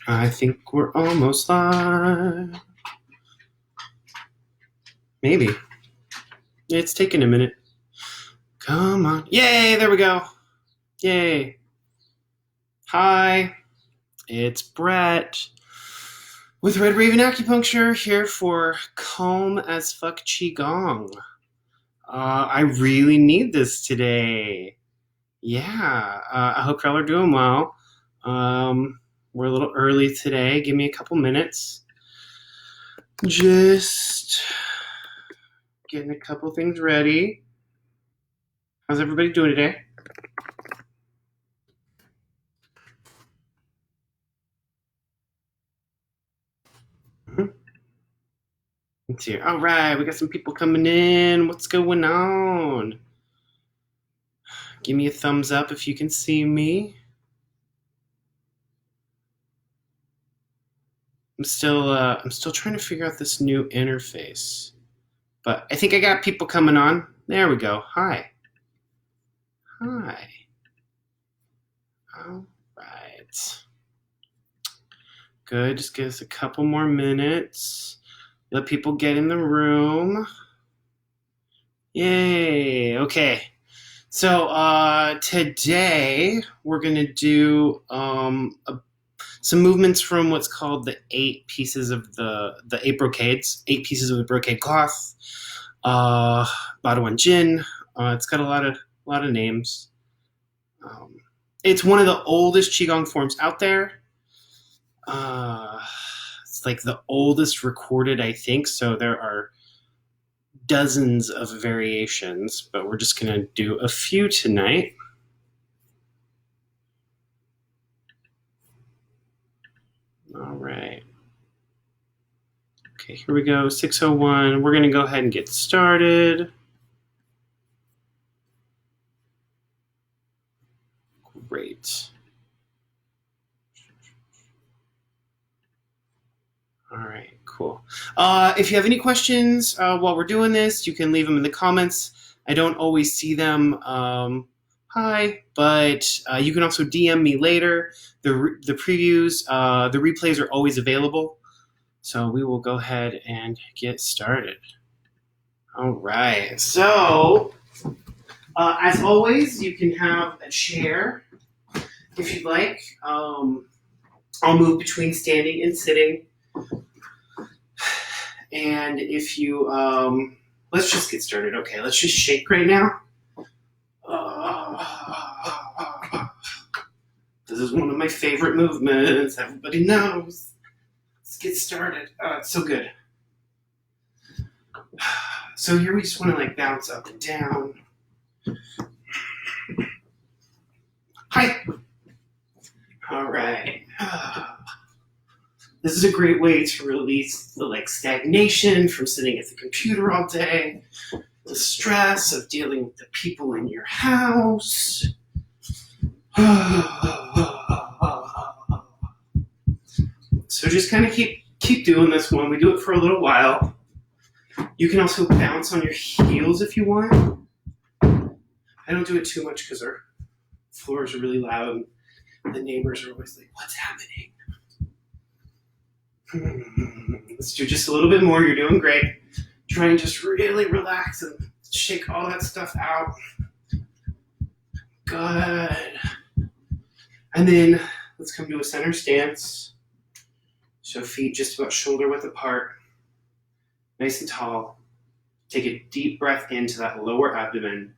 I think we're almost live. Maybe. It's taking a minute. Come on. Yay, there we go. Yay. Hi, it's Brett with Red Raven Acupuncture here for Calm as Fuck Qigong. I really need this today. Yeah, I hope y'all are doing well. We're a little early today. Give me a couple minutes. Just getting a couple things ready. How's everybody doing today? Let's see. All right, we got some people coming in. What's going on? Give me a thumbs up if you can see me. I'm still trying to figure out this new interface, but I think I got people coming on. There we go. Hi. Hi. All right. Good. Just give us a couple more minutes. Let people get in the room. Yay. Okay. So today we're gonna do some movements from what's called the 8 pieces of the 8 brocades, 8 pieces of the brocade cloth. Badawan Jin. It's got a lot of names. It's one of the oldest qigong forms out there. It's like the oldest recorded, I think. So there are dozens of variations, but we're just gonna do a few tonight. All right. Okay, here we go. 6:01. We're gonna go ahead and get started. Great. All right, cool. If you have any questions while we're doing this, you can leave them in the comments. I don't always see them. Hi, but you can also DM me later. The previews, the replays are always available. So we will go ahead and get started. All right. So, as always, you can have a chair if you'd like. I'll move between standing and sitting. And if you, let's just get started. Okay, let's just shake right now. This is one of my favorite movements. Everybody knows. Let's get started. It's so good. So here we just want to like bounce up and down. Hi. All right. This is a great way to release the like stagnation from sitting at the computer all day, the stress of dealing with the people in your house. So just kind of keep doing this one. We do it for a little while. You can also bounce on your heels if you want. I don't do it too much because our floors are really loud and the neighbors are always like, "What's happening?" Let's do just a little bit more. You're doing great. Try and just really relax and shake all that stuff out. Good. And then let's come to a center stance. So feet just about shoulder width apart. Nice and tall. Take a deep breath into that lower abdomen,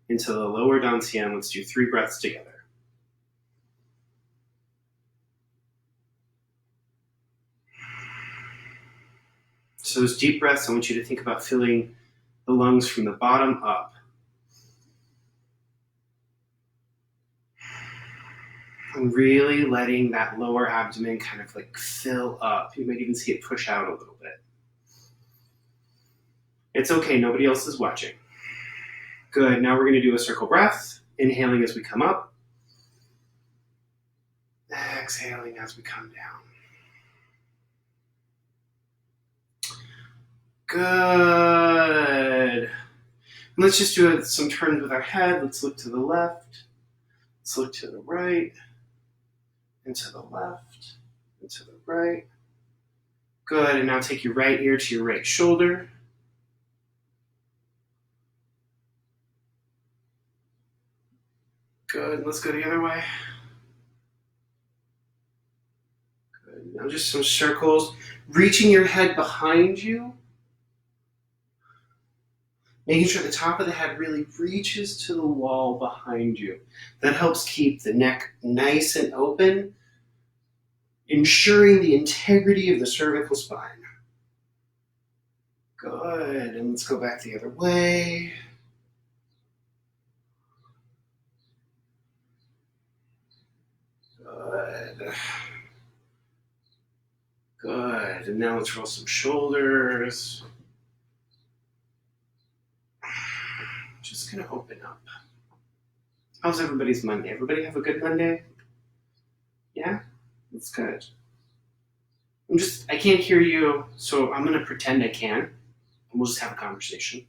into the lower dantian. Let's do 3 breaths together. So those deep breaths, I want you to think about filling the lungs from the bottom up. And really letting that lower abdomen kind of like fill up. You might even see it push out a little bit. It's okay, nobody else is watching. Good, now we're gonna do a circle breath, inhaling as we come up, exhaling as we come down. Good. Let's just do some turns with our head. Let's look to the left. Let's look to the right and to the left. and to the right. Good, and now take your right ear to your right shoulder. Good, let's go the other way. Good, now just some circles. Reaching your head behind you. Making sure the top of the head really reaches to the wall behind you. That helps keep the neck nice and open, ensuring the integrity of the cervical spine. Good, and let's go back the other way. Good. Good, and now let's roll some shoulders. Just gonna open up. How's everybody's Monday? Everybody have a good Monday? Yeah? That's good. I can't hear you, so I'm gonna pretend I can, and we'll just have a conversation.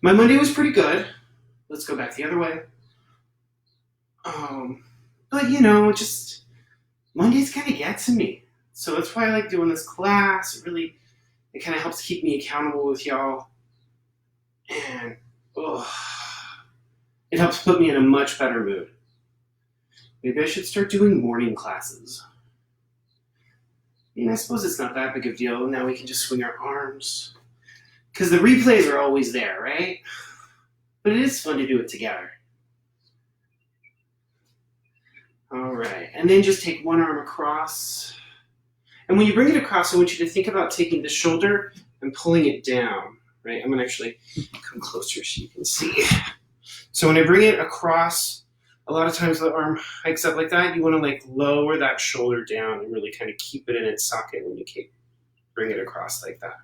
My Monday was pretty good. Let's go back the other way. But just Mondays kind of get to me. So that's why I like doing this class. It kind of helps keep me accountable with y'all. And it helps put me in a much better mood. Maybe I should start doing morning classes. I suppose it's not that big of a deal. Now we can just swing our arms. Because the replays are always there, right? But it is fun to do it together. All right, and then just take one arm across. And when you bring it across, I want you to think about taking the shoulder and pulling it down, right? I'm gonna actually come closer so you can see. So when I bring it across, a lot of times the arm hikes up like that. You wanna lower that shoulder down and really kind of keep it in its socket when you bring it across like that.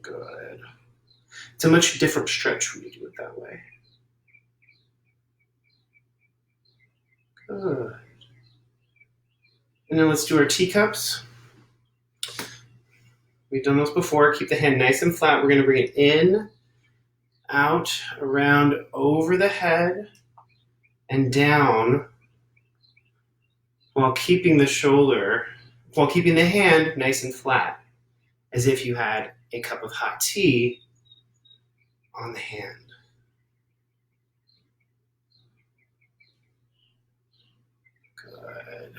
Good. It's a much different stretch when you do it that way. Good. And then let's do our teacups. We've done those before. Keep the hand nice and flat. We're going to bring it in, out, around, over the head, and down while keeping the hand nice and flat, as if you had a cup of hot tea on the hand. Good.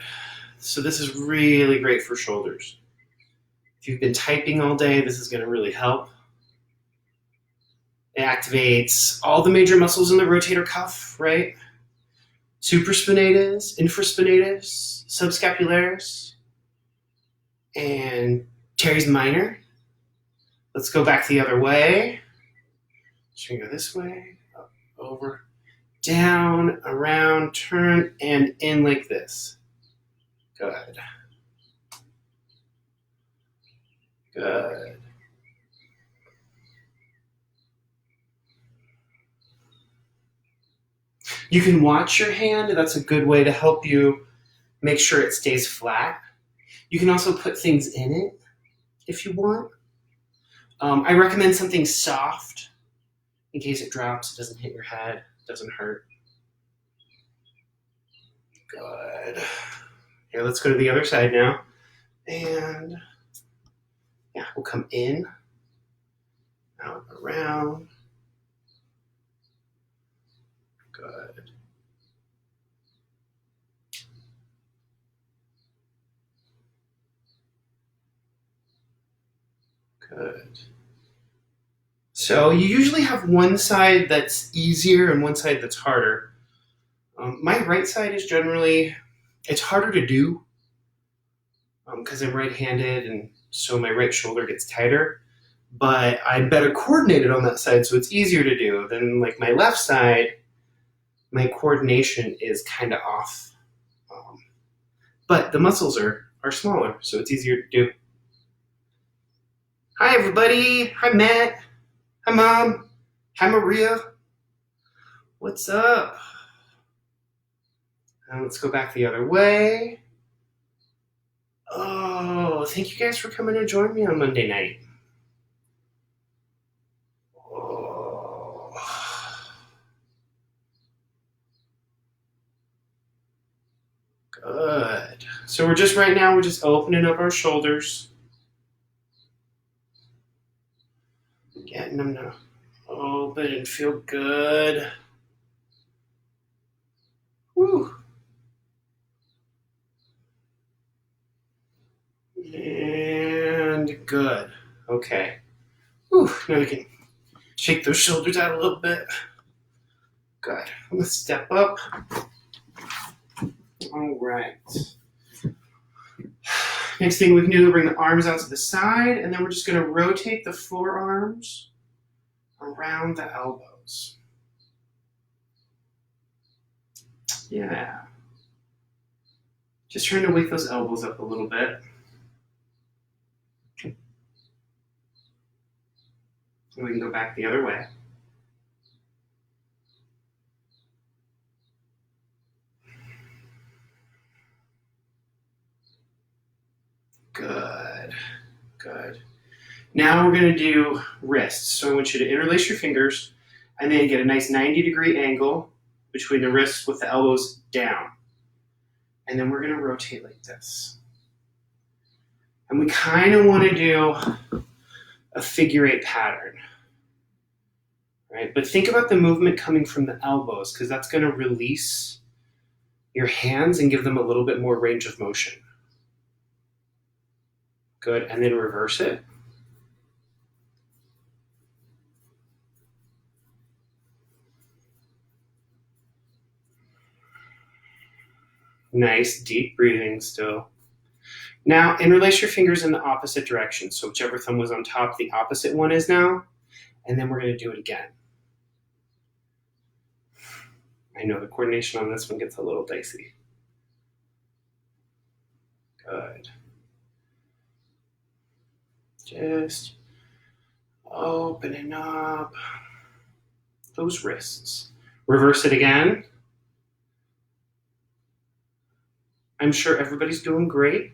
So this is really great for shoulders. If you've been typing all day, this is going to really help. It activates all the major muscles in the rotator cuff, right? Supraspinatus, infraspinatus, subscapularis, and teres minor. Let's go back the other way. So we go this way, up, over, down, around, turn, and in like this. Good. Good. You can watch your hand. That's a good way to help you make sure it stays flat. You can also put things in it if you want. I recommend something soft in case it drops, it doesn't hit your head, doesn't hurt. Good. Here, let's go to the other side now. And yeah, we'll come in, out, around. Good. Good. So you usually have one side that's easier and one side that's harder. My right side is it's harder to do because I'm right-handed, and so my right shoulder gets tighter. But I'm better coordinated on that side, so it's easier to do. Then my left side, my coordination is kind of off. But the muscles are smaller, so it's easier to do. Hi, everybody. Hi, Matt. Hi, Mom. Hi, Maria. What's up? Now let's go back the other way. Oh, thank you guys for coming to join me on Monday night. Oh. So we're just right now, we're just opening up our shoulders. Getting them to open and feel good. Woo. And good. Okay. Whew. Now we can shake those shoulders out a little bit. Good. I'm going to step up. All right. Next thing we can do is bring the arms out to the side, and then we're just going to rotate the forearms around the elbows. Yeah. Just trying to wake those elbows up a little bit. And we can go back the other way. Good. Good. Now we're going to do wrists. So I want you to interlace your fingers and then get a nice 90-degree angle between the wrists with the elbows down. And then we're going to rotate like this. And we kind of want to do a figure 8 pattern. Right? But think about the movement coming from the elbows, because that's going to release your hands and give them a little bit more range of motion. Good. And then reverse it. Nice, deep breathing still. Now, interlace your fingers in the opposite direction. So whichever thumb was on top, the opposite one is now. And then we're going to do it again. I know the coordination on this one gets a little dicey. Good. Just opening up those wrists. Reverse it again. I'm sure everybody's doing great.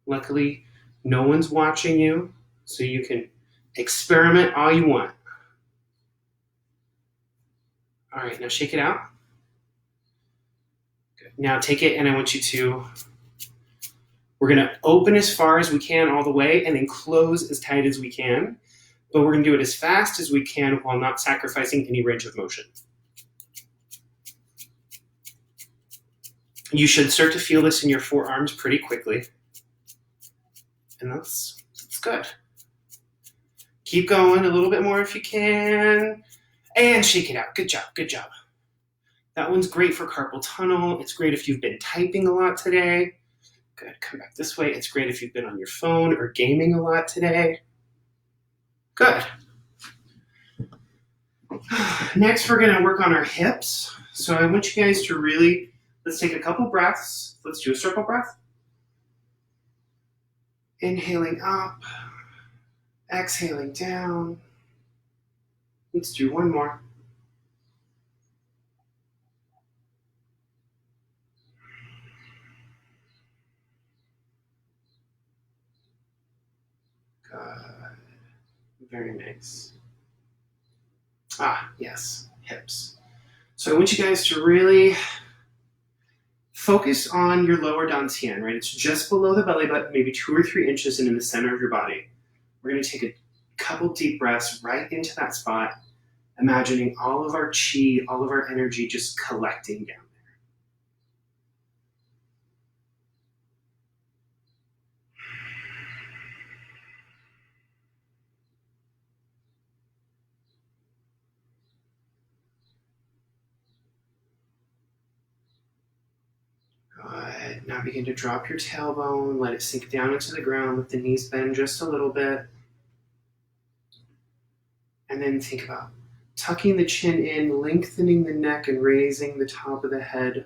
Luckily, no one's watching you, so you can experiment all you want. All right, now shake it out. Good. Now take it, and I want you to, we're going to open as far as we can all the way and then close as tight as we can. But we're going to do it as fast as we can while not sacrificing any range of motion. You should start to feel this in your forearms pretty quickly. And that's good. Keep going a little bit more if you can. And shake it out. Good job, good job. That one's great for carpal tunnel. It's great if you've been typing a lot today. Good, come back this way. It's great if you've been on your phone or gaming a lot today. Good. Next, we're gonna work on our hips. So I want you guys to really, let's take a couple breaths. Let's do a circle breath. Inhaling up, exhaling down. Let's do one more. Good. Very nice. Ah, yes, hips. So I want you guys to really focus on your lower dantian, right? It's just below the belly button, maybe 2 or 3 inches and in the center of your body. We're going to take a couple deep breaths right into that spot, imagining all of our chi, all of our energy just collecting down there. Good. Now begin to drop your tailbone, let it sink down into the ground, let the knees bend just a little bit. And then think about tucking the chin in, lengthening the neck, and raising the top of the head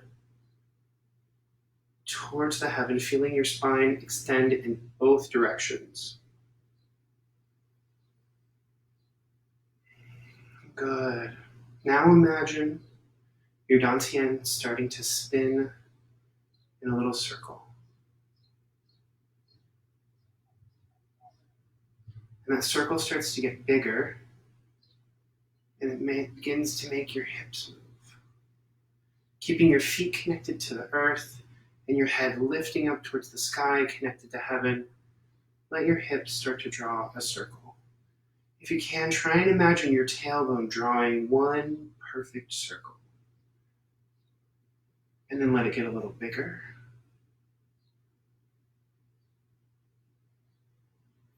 towards the heaven, feeling your spine extend in both directions. Good. Now imagine your dantian starting to spin in a little circle. And that circle starts to get bigger, and it begins to make your hips move. Keeping your feet connected to the earth and your head lifting up towards the sky, connected to heaven. Let your hips start to draw a circle. If you can, try and imagine your tailbone drawing one perfect circle. And then let it get a little bigger.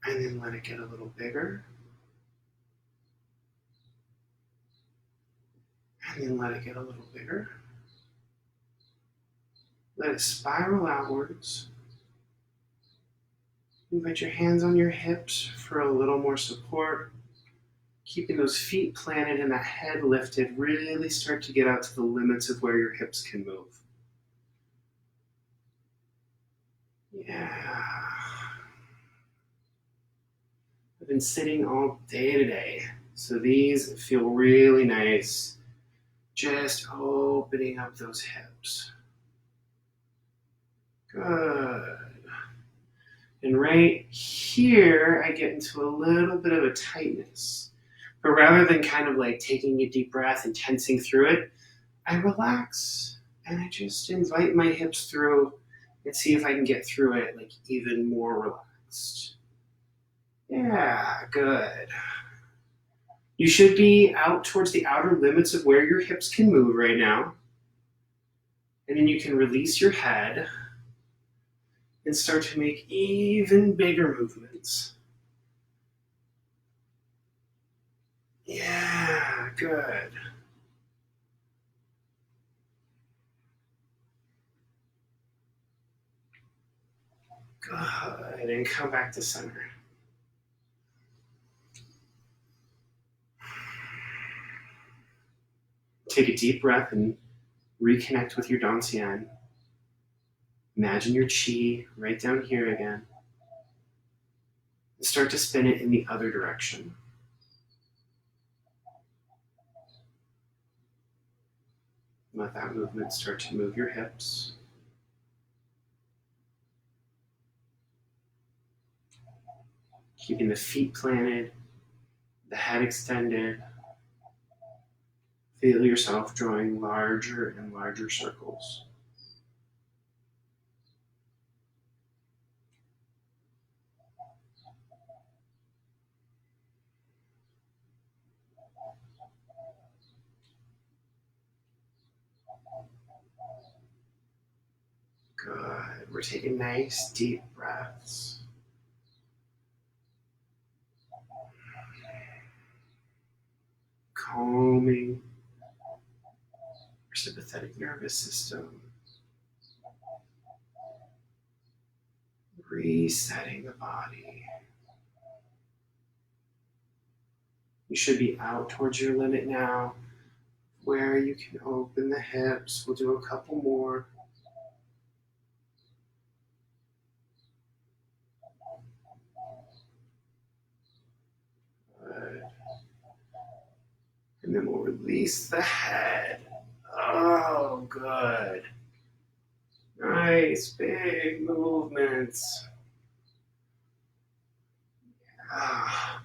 And then let it get a little bigger. And then let it get a little bigger. Let it spiral outwards. Invite your hands on your hips for a little more support. Keeping those feet planted and that head lifted, really start to get out to the limits of where your hips can move. Yeah. I've been sitting all day today, so these feel really nice. Just opening up those hips. Good. And right here, I get into a little bit of a tightness. But rather than kind of like taking a deep breath and tensing through it, I relax and I just invite my hips through and see if I can get through it like even more relaxed. Yeah, good. You should be out towards the outer limits of where your hips can move right now. And then you can release your head and start to make even bigger movements. Yeah, good. Good, and come back to center. Take a deep breath and reconnect with your Dancian. Imagine your chi right down here again. And start to spin it in the other direction. Let that movement start to move your hips. Keeping the feet planted, the head extended. Feel yourself drawing larger and larger circles. Good. We're taking nice deep breaths. Calming your sympathetic nervous system. Resetting the body. You should be out towards your limit now, where you can open the hips. We'll do a couple more. Good. And then we'll release the head. Oh, good. Nice, big movements. Ah,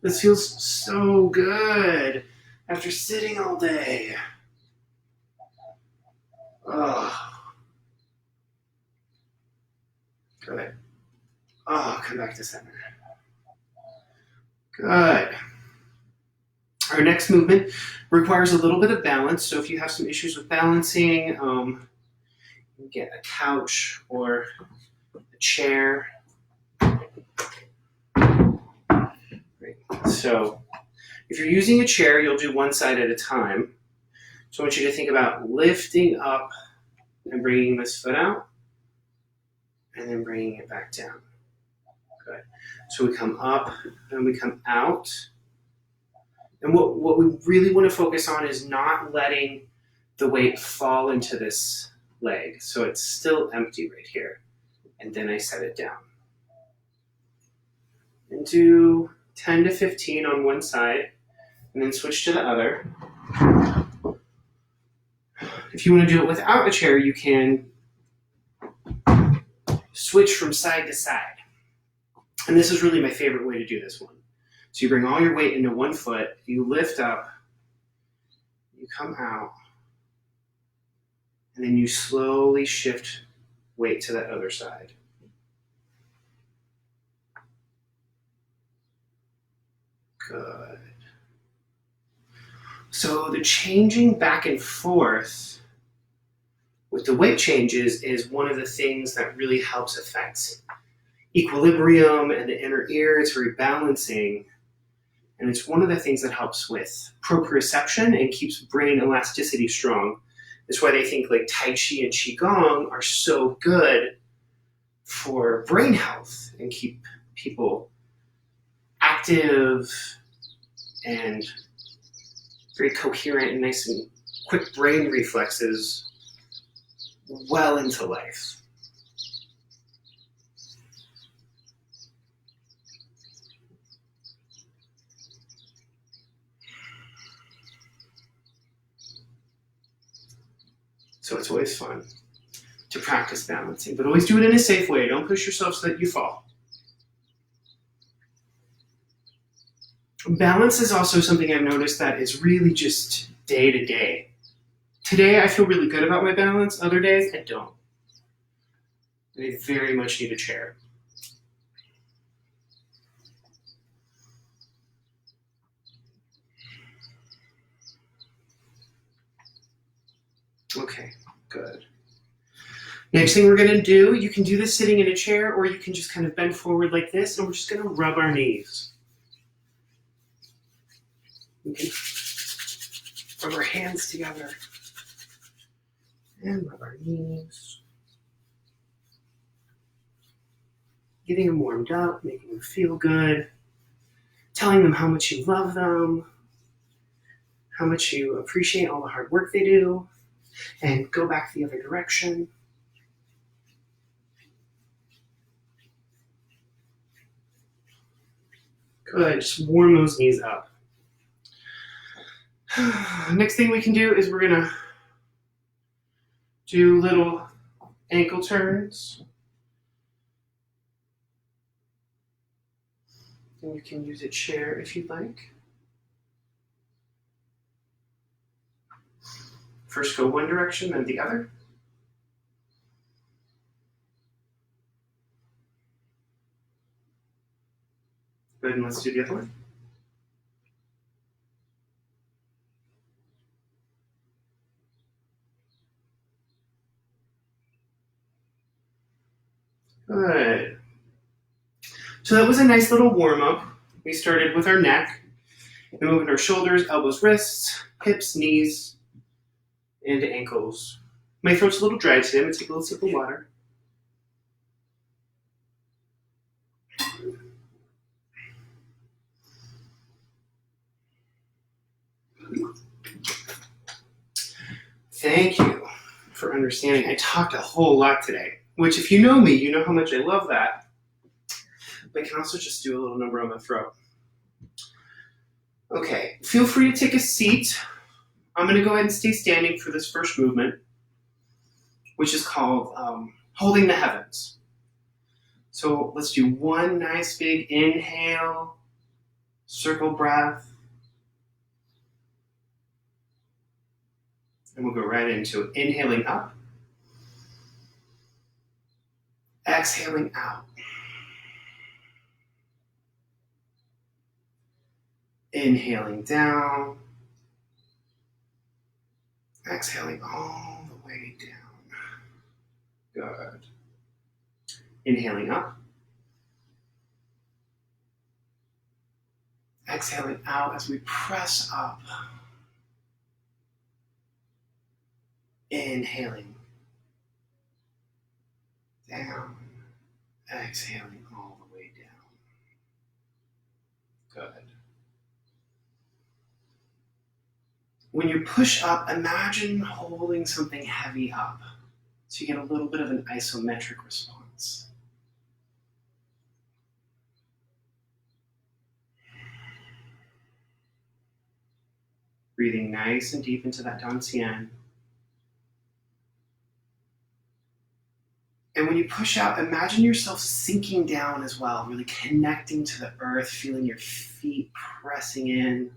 this feels so good after sitting all day. Oh, good. Oh, come back to center. Good. Our next movement requires a little bit of balance. So if you have some issues with balancing, you can get a couch or a chair. Great. So if you're using a chair, you'll do one side at a time. So I want you to think about lifting up and bringing this foot out and then bringing it back down. Good. So we come up and we come out. And what we really want to focus on is not letting the weight fall into this leg. So it's still empty right here. And then I set it down. And do 10 to 15 on one side, and then switch to the other. If you want to do it without a chair, you can switch from side to side. And this is really my favorite way to do this one. So you bring all your weight into one foot, you lift up, you come out, and then you slowly shift weight to that other side. Good. So the changing back and forth with the weight changes is one of the things that really helps affect equilibrium and the inner ear. It's very balancing. And it's one of the things that helps with proprioception and keeps brain elasticity strong. That's why they think like Tai Chi and Qigong are so good for brain health and keep people active and very coherent and nice and quick brain reflexes well into life. So it's always fun to practice balancing, but always do it in a safe way. Don't push yourself so that you fall. Balance is also something I've noticed that is really just day to day. Today I feel really good about my balance. Other days I don't. And I very much need a chair. Okay, good. Next thing we're going to do, you can do this sitting in a chair, or you can just kind of bend forward like this, and we're just going to rub our knees. We can rub our hands together and rub our knees. Getting them warmed up, making them feel good, telling them how much you love them, how much you appreciate all the hard work they do, and go back the other direction. Good, just warm those knees up. Next thing we can do is we're gonna do little ankle turns. And you can use a chair if you'd like. First go one direction, then the other. Good, and let's do the other one. Good. So that was a nice little warm-up. We started with our neck, and moving our shoulders, elbows, wrists, hips, knees, and ankles. My throat's a little dry today. I'm going to take a little sip of water. Thank you for understanding. I talked a whole lot today, which if you know me, you know how much I love that. But I can also just do a little number on the throat. Okay, feel free to take a seat. I'm going to go ahead and stay standing for this first movement, which is called holding the heavens. So let's do one nice big inhale, circle breath, and we'll go right into it. Inhaling up, exhaling out. Inhaling down, exhaling all the way down. Good. Inhaling up, exhaling out as we press up. Inhaling down, exhaling all the way down. Good. When you push up, imagine holding something heavy up so you get a little bit of an isometric response. Breathing nice and deep into that dantian. And when you push out, imagine yourself sinking down as well, really connecting to the earth, feeling your feet pressing in.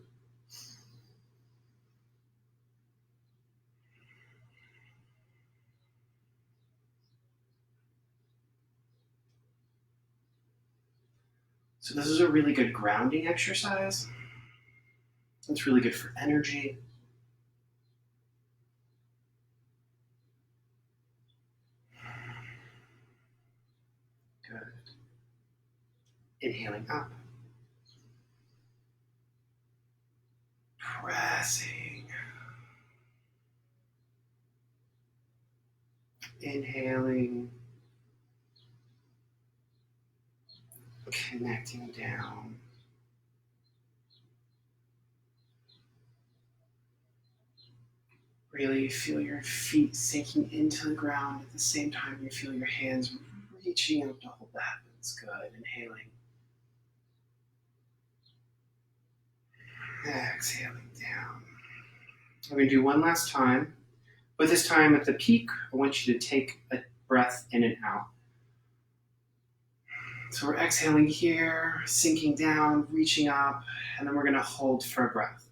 So this is a really good grounding exercise. It's really good for energy. Good. Inhaling up. Pressing. Inhaling. Connecting down. Really feel your feet sinking into the ground at the same time you feel your hands reaching out to hold the heavens. Good. Inhaling. Exhaling down. I'm going to do one last time, but this time at the peak, I want you to take a breath in and out. So we're exhaling here, sinking down, reaching up, and then we're going to hold for a breath.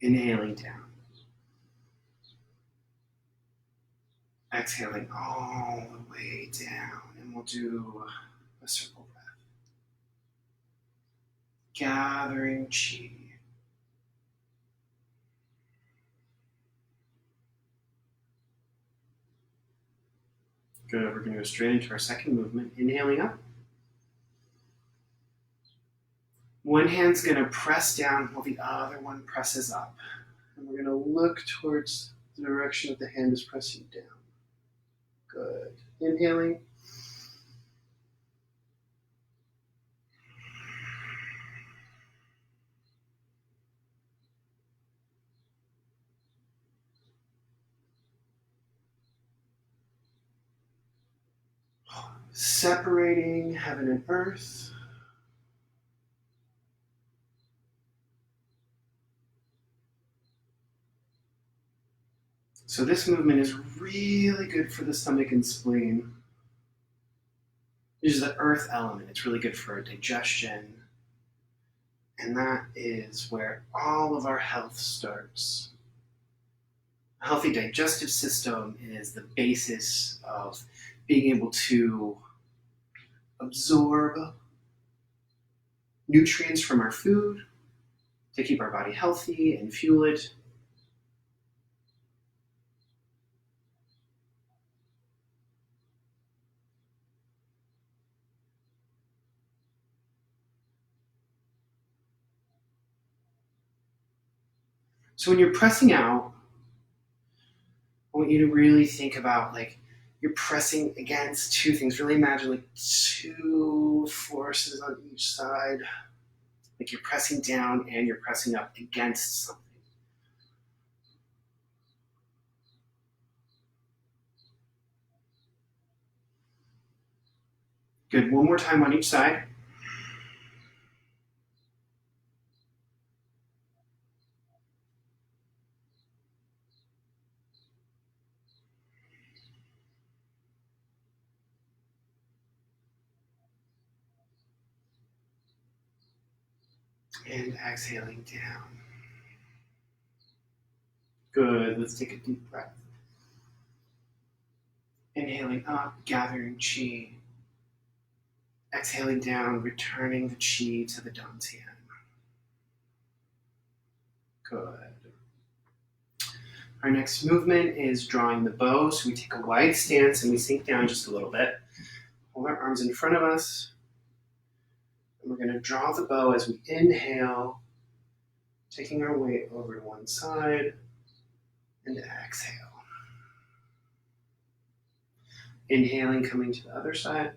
Inhaling down. Exhaling all the way down, and we'll do a circle breath. Gathering chi. Good, we're going to go straight into our second movement. Inhaling up. One hand's going to press down while the other one presses up. And we're going to look towards the direction that the hand is pressing down. Good. Inhaling. Separating heaven and earth. So this movement is really good for the stomach and spleen. It is the earth element. It's really good for digestion. And that is where all of our health starts. A healthy digestive system is the basis of being able to absorb nutrients from our food to keep our body healthy and fuel it. So when you're pressing out, I want you to really think about you're pressing against two things. Really imagine two forces on each side. Like you're pressing down and you're pressing up against something. Good. One more time on each side. And exhaling down. Good. Let's take a deep breath. Inhaling up, gathering chi. Exhaling down, returning the chi to the dantian. Good. Our next movement is drawing the bow. So we take a wide stance and we sink down just a little bit. Hold our arms in front of us. And we're going to draw the bow as we inhale, taking our weight over to one side, and exhale. Inhaling, coming to the other side.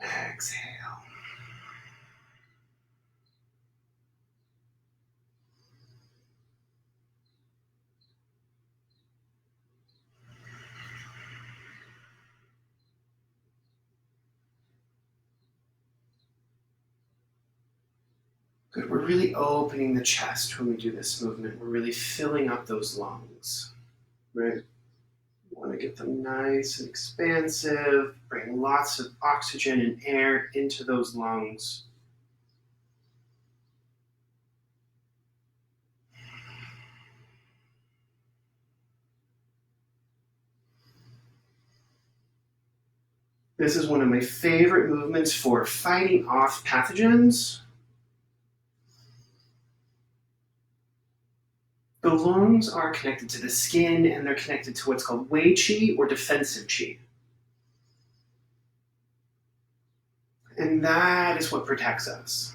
Exhale. Good. We're really opening the chest when we do this movement. We're really filling up those lungs, right? We want to get them nice and expansive, bring lots of oxygen and air into those lungs. This is one of my favorite movements for fighting off pathogens. The lungs are connected to the skin, and they're connected to what's called Wei Qi or defensive Qi. And that is what protects us.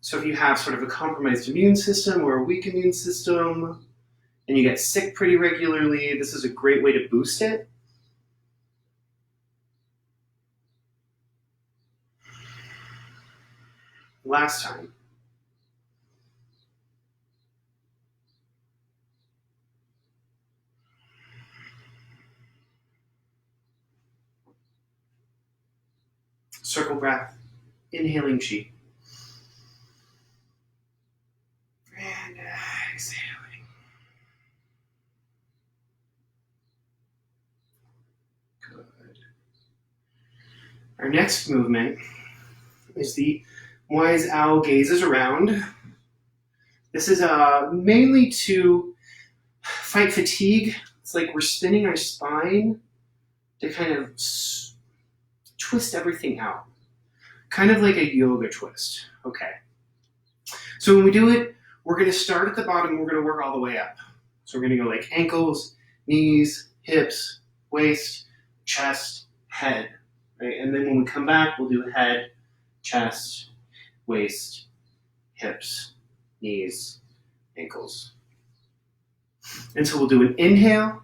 So if you have sort of a compromised immune system or a weak immune system, and you get sick pretty regularly, this is a great way to boost it. Last time. Circle breath, inhaling Qi. And exhaling. Good. Our next movement is the wise owl gazes around. This is mainly to fight fatigue. It's like we're spinning our spine to kind of twist everything out. Kind of like a yoga twist. Okay. So when we do it, we're going to start at the bottom. We're going to work all the way up. So we're going to go like ankles, knees, hips, waist, chest, head. Right? And then when we come back, we'll do head, chest, waist, hips, knees, ankles. And so we'll do an inhale,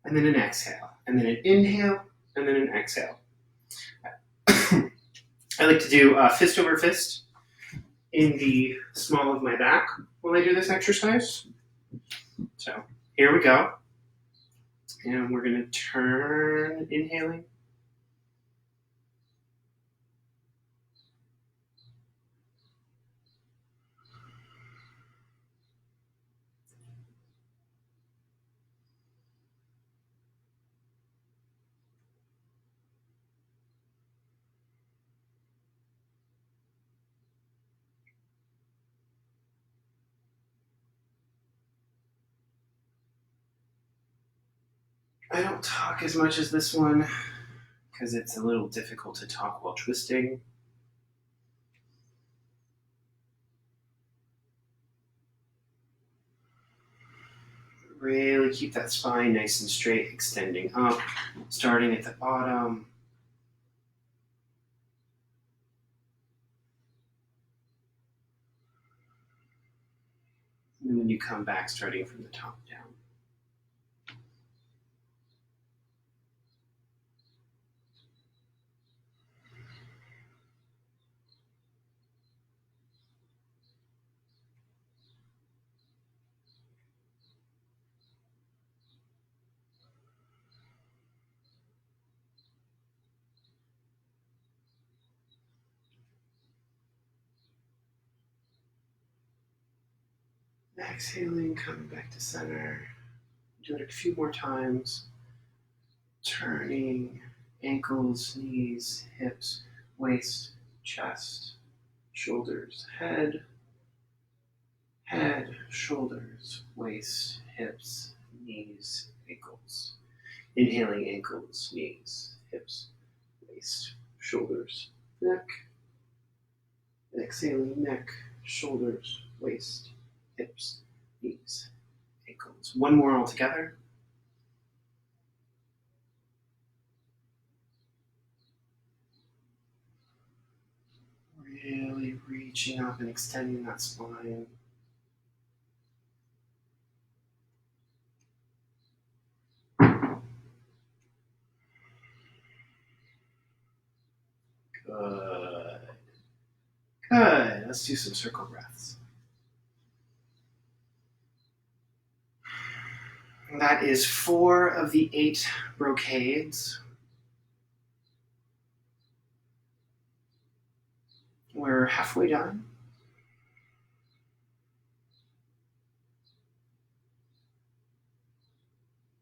and then an exhale, and then an inhale, and then an exhale. I like to do fist over fist in the small of my back while I do this exercise. So here we go. And we're going to turn, inhaling. I don't talk as much as this one because it's a little difficult to talk while twisting. Really keep that spine nice and straight, extending up, starting at the bottom. And then when you come back, starting from the top down. Exhaling, coming back to center. Do it a few more times. Turning, ankles, knees, hips, waist, chest, shoulders, head, shoulders, waist, hips, knees, ankles. Inhaling, ankles, knees, hips, waist, shoulders, neck. Exhaling, neck, shoulders, waist, hips, knees, ankles. One more all together. Really reaching up and extending that spine. Good. Good. Let's do some circle breaths. That is 4 of the 8 brocades. We're halfway done.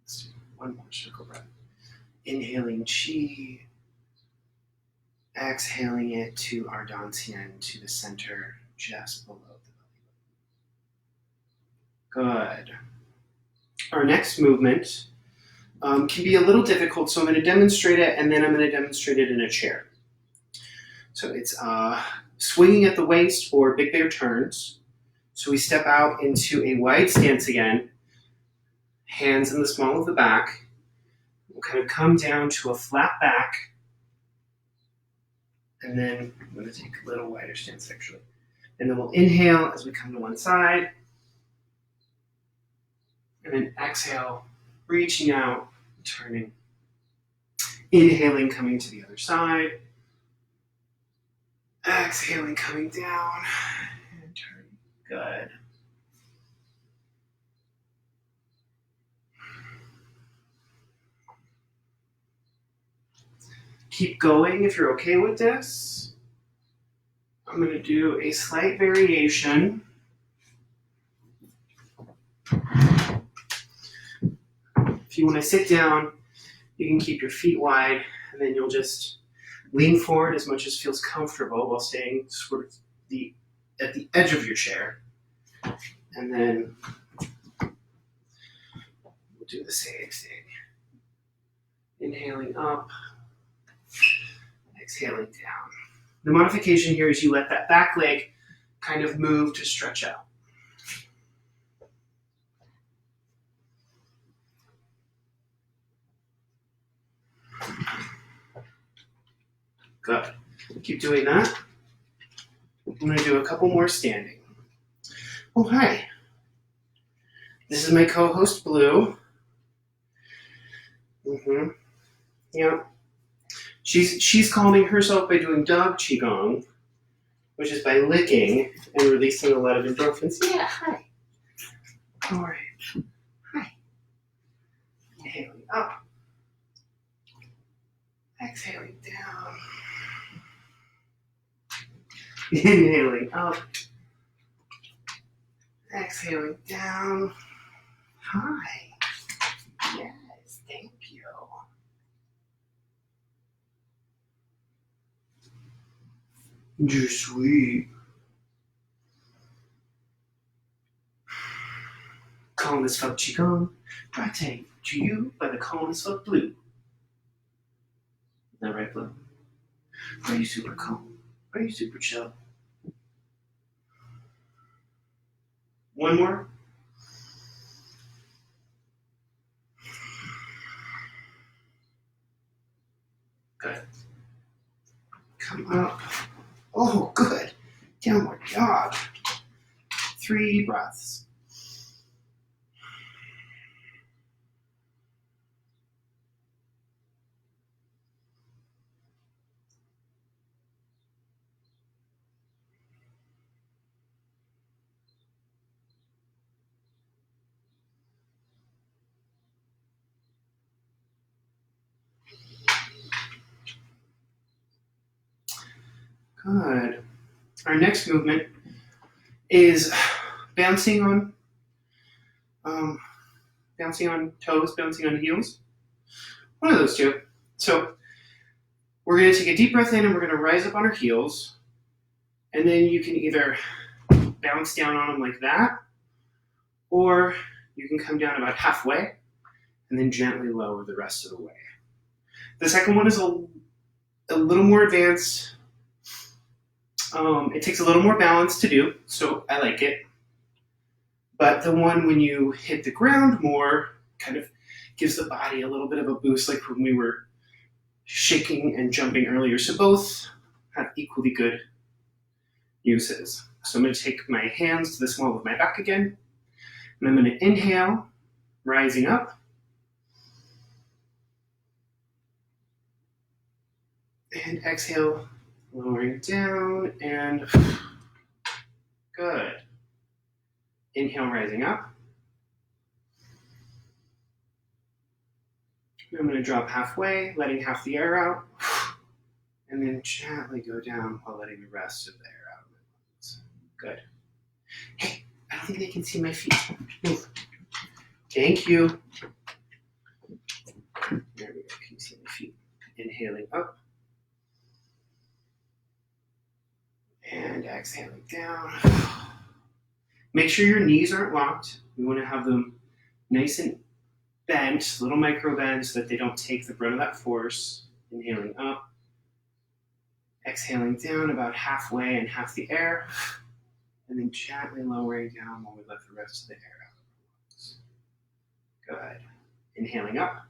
Let's do one more circle breath. Inhaling Qi. Exhaling it to our Dantian, to the center, just below the belly button. Good. Our next movement can be a little difficult, so I'm going to demonstrate it, and then I'm going to demonstrate it in a chair. So it's swinging at the waist or big bear turns. So we step out into a wide stance again, hands in the small of the back. We'll kind of come down to a flat back, and then I'm going to take a little wider stance actually. And then we'll inhale as we come to one side, and then exhale, reaching out, turning. Inhaling, coming to the other side. Exhaling, coming down, and turning. Good. Keep going if you're okay with this. I'm going to do a slight variation. If you want to sit down, you can keep your feet wide, and then you'll just lean forward as much as feels comfortable while staying sort of at the edge of your chair. And then we'll do the same thing. Inhaling up, exhaling down. The modification here is you let that back leg kind of move to stretch out. Good. Keep doing that. I'm going to do a couple more standing. Oh, hi. This is my co-host, Blue. Yeah. She's calming herself by doing dog Qigong, which is by licking and releasing a lot of endorphins. Yeah, hi. All right. Hi. Inhaling up. Exhaling down. Inhaling up. Exhaling down. Hi. Yes, thank you. You're sweet. Calm as fuck Qigong, brought to you by the calm as fuck Blue. Is that right, Blue? Are you super calm? Are you super chill? One more. Good. Come up. Oh, good. Downward dog. 3 breaths. Good. Our next movement is bouncing on toes, bouncing on heels. One of those two. So we're going to take a deep breath in and we're going to rise up on our heels. And then you can either bounce down on them like that, or you can come down about halfway and then gently lower the rest of the way. The second one is a little more advanced. It takes a little more balance to do, so I like it. But the one when you hit the ground more kind of gives the body a little bit of a boost, like when we were shaking and jumping earlier. So both have equally good uses. So I'm going to take my hands to the small of my back again, and I'm going to inhale, rising up. And exhale, lowering down, and good. Inhale, rising up. I'm going to drop halfway, letting half the air out, and then gently go down while letting the rest of the air out of my lungs. Good. Hey, I don't think they can see my feet. Move. Thank you. There we go. Can you see my feet? Inhaling up. And exhaling down. Make sure your knees aren't locked. We want to have them nice and bent, little micro bends so that they don't take the brunt of that force. Inhaling up, exhaling down about halfway and half the air, and then gently lowering down while we let the rest of the air out. Good. Inhaling up.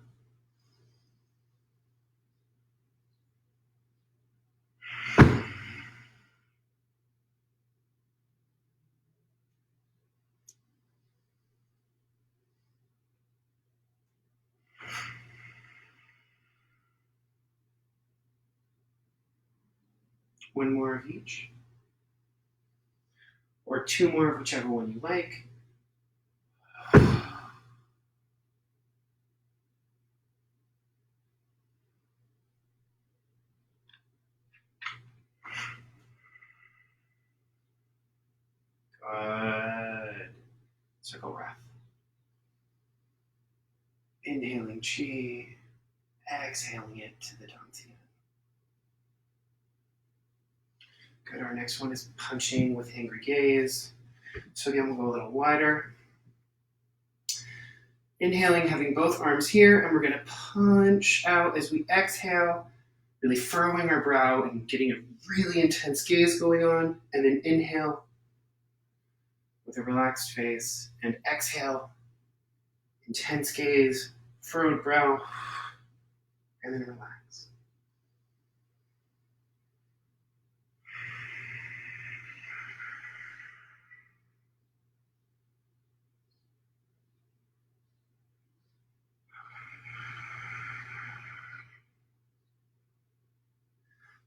One more of each. Or two more of whichever one you like. Good. Circle breath. Inhaling chi, exhaling it to the dantian. Good. Our next one is punching with angry gaze. So again, we'll go a little wider. Inhaling, having both arms here, and we're going to punch out as we exhale, really furrowing our brow and getting a really intense gaze going on. And then inhale with a relaxed face, and exhale, intense gaze, furrowed brow, and then relax.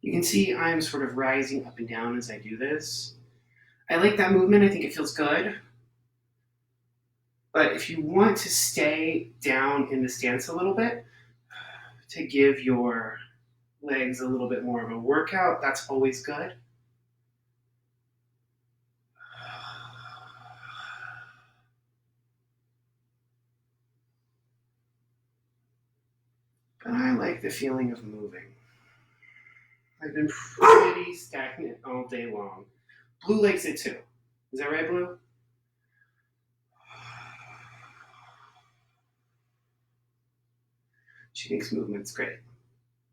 You can see I'm sort of rising up and down as I do this. I like that movement. I think it feels good. But if you want to stay down in the stance a little bit, to give your legs a little bit more of a workout, that's always good. But I like the feeling of moving. I've been pretty stagnant all day long. Blue likes it too. Is that right, Blue? She thinks movement's great.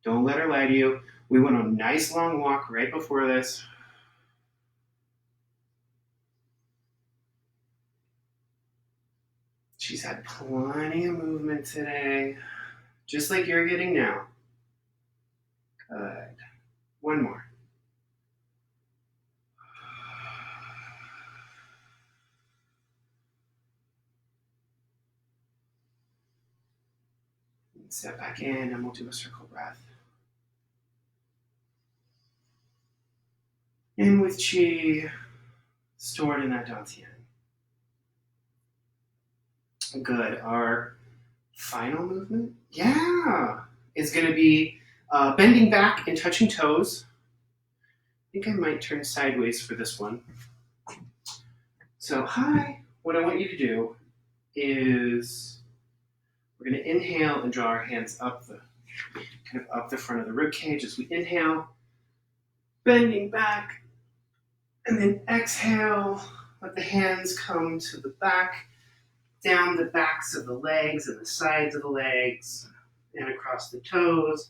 Don't let her lie to you. We went on a nice long walk right before this. She's had plenty of movement today, just like you're getting now. Good. One more. Step back in and we'll do a circle breath. In with chi, stored in that dantian. Good. Our final movement, is going to be bending back and touching toes. I think I might turn sideways for this one. So, what I want you to do is we're going to inhale and draw our hands up the front of the rib cage as we inhale, bending back, and then exhale. Let the hands come to the back, down the backs of the legs and the sides of the legs, and across the toes.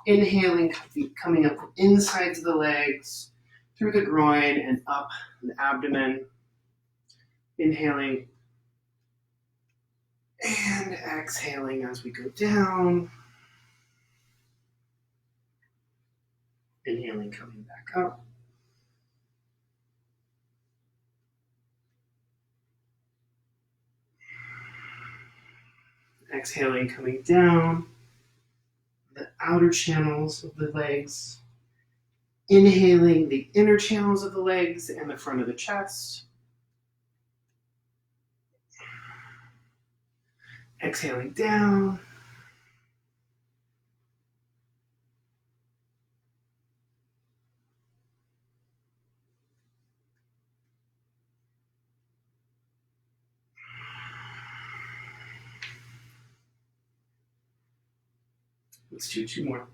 Inhaling, coming up the insides of the legs, through the groin and up the abdomen. Inhaling and exhaling as we go down. Inhaling, coming back up. Exhaling, coming down the outer channels of the legs. Inhaling the inner channels of the legs and the front of the chest. Exhaling down. Let's do two more.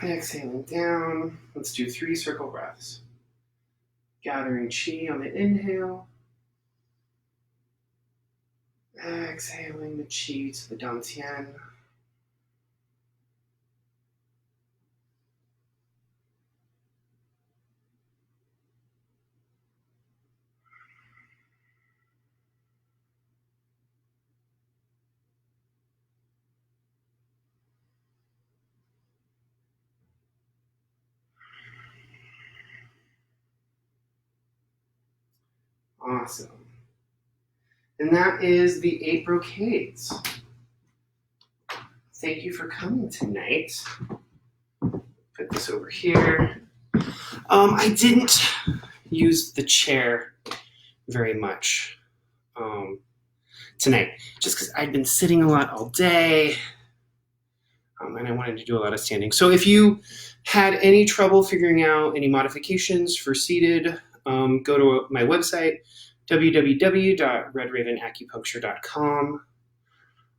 Exhaling down. Let's do 3 circle breaths. Gathering chi on the inhale. Exhaling the chi to the dantian. Awesome. And that is the 8 brocades. Thank you for coming tonight. Put this over here. I didn't use the chair very much tonight, just because I'd been sitting a lot all day, and I wanted to do a lot of standing. So if you had any trouble figuring out any modifications for seated, go to my website, www.redravenacupuncture.com.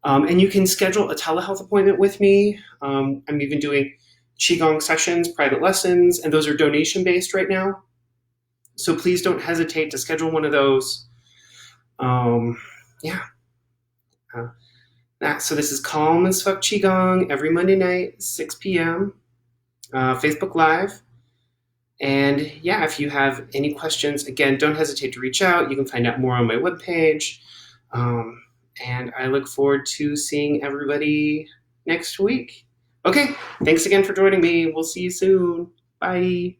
And you can schedule a telehealth appointment with me. I'm even doing Qigong sessions, private lessons, and those are donation-based right now. So please don't hesitate to schedule one of those. So this is Calm as Fuck Qigong every Monday night, 6 p.m., Facebook Live. And yeah, if you have any questions, again, don't hesitate to reach out. You can find out more on my webpage. And I look forward to seeing everybody next week. Okay, thanks again for joining me. We'll see you soon. Bye.